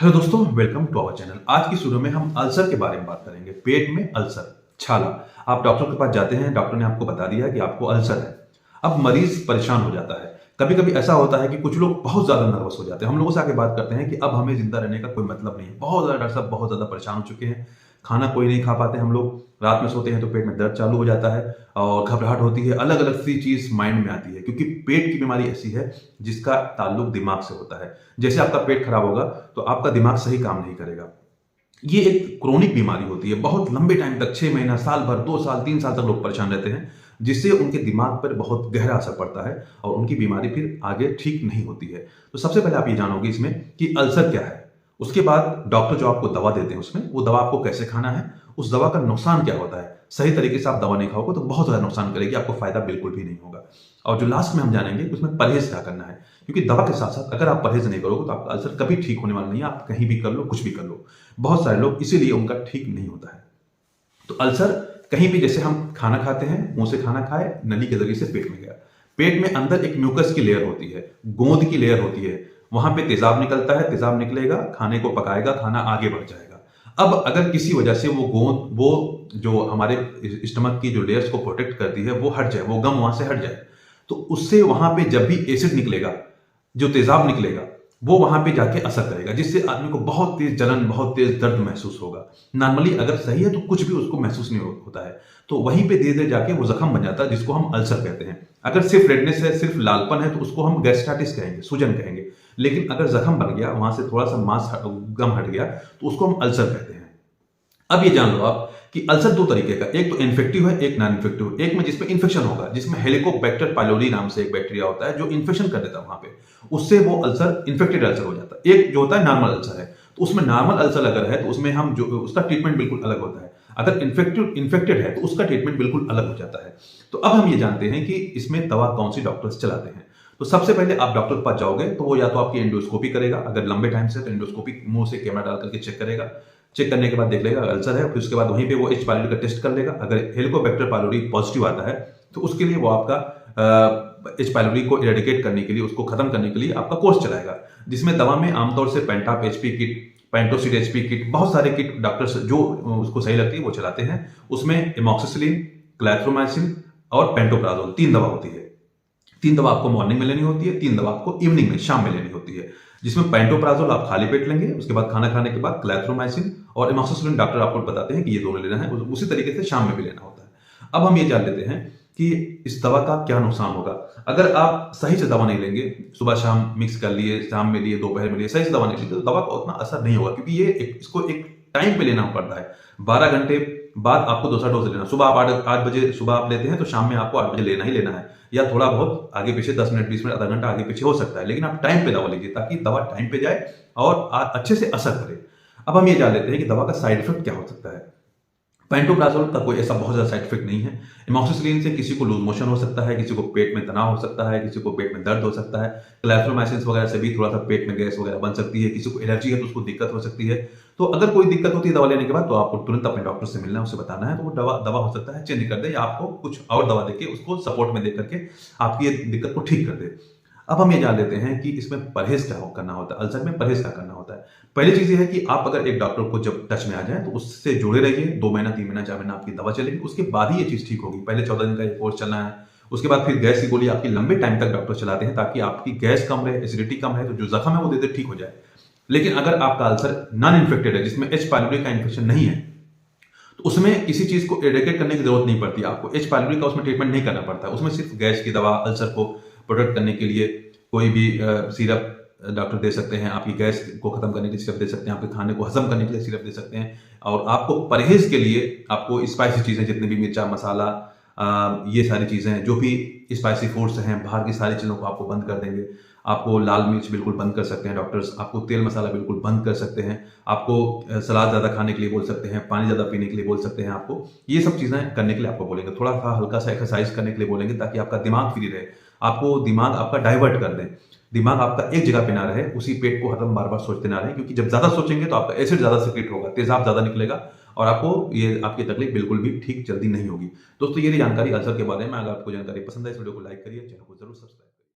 Hello दोस्तों, welcome to our channel. आज की वीडियो में हम अल्सर के बारे में बात करेंगे। पेट में अल्सर, छाला। आप डॉक्टर के पास जाते हैं, डॉक्टर ने आपको बता दिया है कि आपको अल्सर है। अब मरीज परेशान हो जाता है। कभी कभी ऐसा होता है कि कुछ लोग बहुत ज्यादा नर्वस हो जाते हैं। हम लोगों से आके बात करते हैं कि अब हमें जिंदा रहने का कोई मतलब नहीं है, बहुत ज्यादा डॉक्टर साहब, बहुत ज्यादा परेशान हो चुके हैं, खाना कोई नहीं खा पाते हम लोग, रात में सोते हैं तो पेट में दर्द चालू हो जाता है और घबराहट होती है, अलग अलग सी चीज माइंड में आती है, क्योंकि पेट की बीमारी ऐसी है जिसका ताल्लुक दिमाग से होता है। जैसे आपका पेट खराब होगा तो आपका दिमाग सही काम नहीं करेगा। ये एक क्रोनिक बीमारी होती है, बहुत लंबे टाइम तक, 6 महीना, साल भर, 2 साल, 3 साल तक लोग परेशान रहते हैं, जिससे उनके दिमाग पर बहुत गहरा असर पड़ता है और उनकी बीमारी फिर आगे ठीक नहीं होती है। तो सबसे पहले आप ये जानोगे इसमें कि अल्सर क्या है। उसके बाद डॉक्टर जो आपको दवा देते हैं उसमें वो दवा आपको कैसे खाना है, उस दवा का नुकसान क्या होता है। सही तरीके से आप दवा नहीं खाओगे तो बहुत ज्यादा नुकसान करेगी, आपको फायदा बिल्कुल भी नहीं होगा। और जो लास्ट में हम जानेंगे उसमें परहेज क्या करना है, क्योंकि दवा के साथ साथ अगर आप परहेज नहीं करोगे तो आपका अल्सर कभी ठीक होने वाला नहीं है। आप कहीं भी कर लो, कुछ भी कर लो, बहुत सारे लोग इसीलिए उनका ठीक नहीं होता है। तो अल्सर कहीं भी, जैसे हम खाना खाते हैं, मुंह से खाना खाए, नली के जरिए से पेट में गया, पेट में अंदर एक म्यूकस की लेयर होती है, गोंद की लेयर होती है, वहां पे तेजाब निकलता है, तेजाब निकलेगा, खाने को पकाएगा, खाना आगे बढ़ जाएगा। अब अगर किसी वजह से वो गोंद, वो जो हमारे स्टमक की जो लेयर्स को प्रोटेक्ट करती है वो हट जाए, वो गम वहां से हट जाए, तो उससे वहां पे जब भी एसिड निकलेगा, जो तेजाब निकलेगा, वो वहां पे जाके असर करेगा, जिससे आदमी को बहुत तेज जलन, बहुत तेज दर्द महसूस होगा। नॉर्मली अगर सही है तो कुछ भी उसको महसूस नहीं होता है, तो वहीं पे धीरे धीरे जाके वो जख्म बन जाता है, जिसको हम अल्सर कहते हैं। अगर सिर्फ रेडनेस है, सिर्फ लालपन है, तो उसको हम गैस्ट्राइटिस कहेंगे, सूजन कहेंगे। लेकिन अगर जख्म बन गया, वहां से थोड़ा सा मांस गम हट गया, तो उसको हम अल्सर कहते हैं। अब ये जान लो आप कि अल्सर दो तरीके का, एक तो इन्फेक्टिव है, एक नॉन इन्फेक्टिव। एक में जिसमें इन्फेक्शन होगा, जिसमें हेलिकोबैक्टर पाइलोरी नाम से एक बैक्टीरिया होता है जो इन्फेक्शन कर देता है वहां पे, उससे वो अल्सर इन्फेक्टेड अल्सर हो जाता है। एक जो होता है नॉर्मल अल्सर है, तो उसमें नॉर्मल अल्सर अगर है तो उसमें हम जो उसका ट्रीटमेंट बिल्कुल अलग होता है। अगर इन्फेक्टेड है तो उसका ट्रीटमेंट बिल्कुल अलग हो जाता है। तो अब हम ये जानते हैं कि इसमें दवा कौन सी डॉक्टर्स चलाते हैं। तो सबसे पहले आप डॉक्टर के पास जाओगे तो वो या तो आपकी एंडोस्कोपी करेगा, अगर लंबे टाइम से, तो एंडोस्कोपी मुंह से कैमरा डाल करके चेक करेगा। चेक करने के बाद देख लेगा अल्सर है, फिर उसके बाद वहीं पे वो एच पाइलोरी का टेस्ट कर लेगा। अगर हेलिकोबैक्टर पाइलोरी पॉजिटिव आता है तो उसके लिए वो आपका एच पाइलोरी को इरेडिकेट करने के लिए, उसको खत्म करने के लिए आपका कोर्स चलाएगा, जिसमें दवा में आमतौर से Pantop HP kit, Pantocid HP kit, बहुत सारे किट डॉक्टर्स जो उसको सही लगती है वो चलाते हैं। उसमें एमॉक्सिसिलिन, क्लैथ्रोमाइसिन और पेंटोप्राजोल 3 दवा होती है। 3 दवा आपको मॉर्निंग में लेनी होती है, 3 दवा आपको इवनिंग में, शाम में लेनी होती है। जिसमें पेंटोप्राजोल आप खाली पेट लेंगे, उसके बाद खाना खाने के बाद क्लैथ्रोमाइसिन और एमॉक्सिसिलिन डॉक्टर आपको बताते हैं कि ये दोनों लेना है, उसी तरीके से शाम में भी लेना होता है। अब हम ये जान लेते हैं कि इस दवा का क्या नुकसान होगा। अगर आप सही से दवा नहीं लेंगे, सुबह शाम मिक्स कर लिए, शाम में लिए, दोपहर में लिए, सही से दवा नहीं लेंगे तो दवा का उतना असर नहीं होगा, क्योंकि इसको एक टाइम पे लेना पड़ता है। 12 घंटे बाद आपको दूसरा डोज लेना। सुबह आप 8 बजे सुबह आप लेते हैं तो शाम में आपको 8 बजे लेना ही लेना है, या थोड़ा बहुत आगे पीछे 10 मिनट, 20 मिनट, आधा घंटा आगे पीछे हो सकता है, लेकिन आप टाइम पे दवा लीजिए ताकि दवा टाइम पे जाए और अच्छे से असर करे। अब हम ये जान लेते हैं कि दवा का साइड इफेक्ट क्या हो सकता है। पेंटोप्राजोल का कोई ऐसा बहुत ज्यादा साइड इफेक्ट नहीं है। एमॉक्सिसिलिन से किसी को लूज मोशन हो सकता है, किसी को पेट में तनाव हो सकता है, किसी को पेट में दर्द हो सकता है। क्लैथ्रोमाइसिन वगैरह से भी थोड़ा सा पेट में गैस वगैरह बन सकती है, किसी को एलर्जी है तो उसको दिक्कत हो सकती है। तो अगर कोई दिक्कत होती है दवा लेने के बाद तो आपको तुरंत अपने डॉक्टर से मिलना है, उसे बताना है, तो वो दवा हो सकता है चेंज कर दे, या आपको कुछ और दवा देके उसको सपोर्ट में दे करके आपकी ये दिक्कत को ठीक कर दे। अब हम ये जान लेते हैं कि इसमें परहेज क्या करना होता है, अल्सर में परहेज क्या करना होता है। पहली चीज ये है कि आप अगर एक डॉक्टर को जब टच में आ जाए तो उससे जुड़े रहिए। 2 महीना, 3 महीना, 4 महीना आपकी दवा चलेगी, उसके बाद ही ये चीज ठीक होगी। पहले 14 दिन का ये कोर्स चलना है, उसके बाद फिर गैस की गोली आपकी लंबे टाइम तक डॉक्टर चलाते हैं ताकि आपकी गैस कम रहे, एसिडिटी कम रहे, तो जो जख्म है वो धीरे ठीक हो जाए। लेकिन अगर आपका अल्सर नॉन इन्फेक्टेड है, जिसमें एच पाइलोरी का इन्फेक्शन नहीं है, तो उसमें किसी चीज को इरेडिकेट करने की जरूरत नहीं पड़ती, आपको एच पाइलोरी का उसमें ट्रीटमेंट नहीं करना पड़ता। उसमें सिर्फ गैस की दवा, अल्सर को प्रोटेक्ट करने के लिए कोई भी सिरप डॉक्टर दे सकते हैं, आपकी गैस को खत्म करने के लिए सिरप दे सकते हैं, आपके खाने को हजम करने के लिए सिरप दे सकते हैं, और आपको परहेज के लिए आपको स्पाइसी चीजें, जितने भी मिर्चा मसाला, ये सारी चीजें, जो भी स्पाइसी फूड्स हैं, बाहर की सारी चीजों को आपको बंद कर देंगे। आपको लाल मिर्च बिल्कुल बंद कर सकते हैं डॉक्टर्स, आपको तेल मसाला बिल्कुल बंद कर सकते हैं, आपको सलाद ज़्यादा खाने के लिए बोल सकते हैं, पानी ज़्यादा पीने के लिए बोल सकते हैं, आपको ये सब चीज़ें करने के लिए आपको बोलेंगे। थोड़ा सा हल्का सा एक्सरसाइज करने के लिए बोलेंगे ताकि आपका दिमाग फ्री रहे, आपको दिमाग आपका डाइवर्ट कर दें, दिमाग आपका एक जगह पे ना रहे, उसी पेट को हरदम बार बार सोचते ना रहे, क्योंकि जब ज़्यादा सोचेंगे तो आपका एसिड ज़्यादा सिक्रेट होगा, तेजाब ज़्यादा निकलेगा और आपकी तकलीफ बिल्कुल भी ठीक जल्दी नहीं होगी। दोस्तों, ये जानकारी अल्सर के बारे में, अगर आपको जानकारी पसंद है इस वीडियो को लाइक करिए, चैनल को जरूर सब्सक्राइब